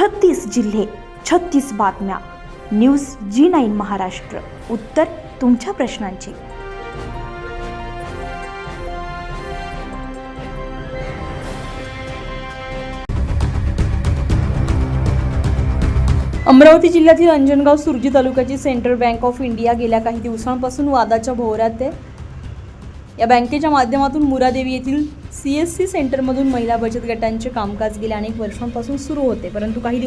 36 जिल्हे, 36 बातम्या. News G9 Maharashtra. उत्तर तुमच्या प्रश्नांची. अमरावती जिल्ह्यातील अंजनगाव सुर्जी तालुक्याची सेंट्रल बँक ऑफ इंडिया गेल्या काही दिवसांपासून वादाच्या भोवऱ्यात आहे. या बँकेच्या माध्यमातून मुरादेवी येथील CSC सेंटरमधून महिला बचत गटांचे कामकाज गेल्या अनेक वर्षांपासून सुरू होते, परंतु काही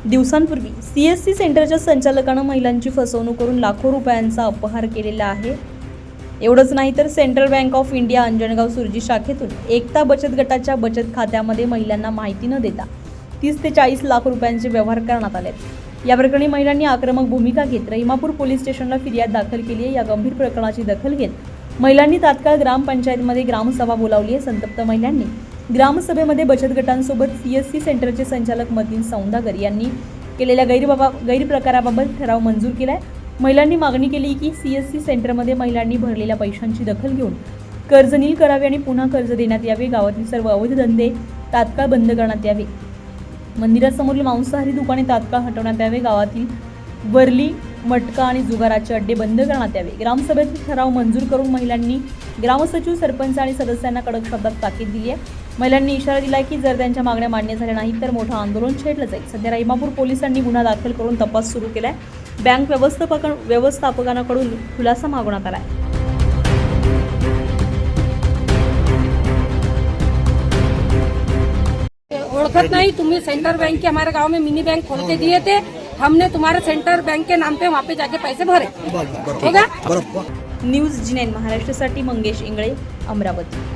दिवसांपूर्वी CSC सेंटरच्या संचालकांनं महिलांची फसवणूक करून लाखो रुपयांचा अपहार केलेला आहे. एवढंच नाही तर Central Bank of India Anjangaon Surji शाखेतून एकता बचत गटाच्या बचत खात्यामध्ये महिलांना माहिती न देता 30 ते 40 लाख रुपयांचे व्यवहार करण्यात आले. या प्रकरणी महिलांनी आक्रमक भूमिका घेत रहिमापूर पोलीस स्टेशनला फिर्याद दाखल केली आहे. या गंभीर प्रकरणाची दखल घेत महिलांनी तात्काळ ग्रामपंचायतमध्ये ग्रामसभा बोलावली आहे. संतप्त महिलांनी ग्रामसभेमध्ये बचत गटांसोबत CSC सेंटरचे संचालक मतीन सौंदागर यांनी केलेल्या गैरप्रकाराबाबत ठराव मंजूर केलाय. महिलांनी मागणी केली की CSC सेंटरमध्ये महिलांनी भरलेल्या पैशांची दखल घेऊन कर्ज नील करावे आणि पुन्हा कर्ज देण्यात यावे. गावातील सर्व अवैध धंदे तात्काळ बंद करण्यात यावे. मंदिरासमोरील मांसाहारी दुकाने तात्काळ हटवण्यात यावे. गावातील वरली, मटका आणि जुगाराचे अड्डे बंद करण्यात यावे. ग्रामसभेत ठराव मंजूर करून महिलांनी ग्रामसचिव, सरपंच आणि सदस्यांना कडक शब्दात ताकीद दिली आहे. महिलांनी इशारा दिला की जर त्यांच्या मागण्या मान्य झाल्या नाहीत तर मोठं आंदोलन छेडलं जाईल. सध्या रहिमापूर पोलिसांनी गुन्हा दाखल करून तपास सुरू केलाय. बँक व्यवस्थापकांकडून खुलासा मागवण्यात आलाय. ओळखत नहीं, तुम्हें सेंट्रल बैंक के हमारे गांव में मिनी बैंक खोल के दिए थे, हमने तुम्हारे सेंट्रल बैंक के नाम पे वहाँ पे जाके पैसे भरे. होगा. न्यूज G9 महाराष्ट्रासाठी मंगेश इंगळे, अमरावती.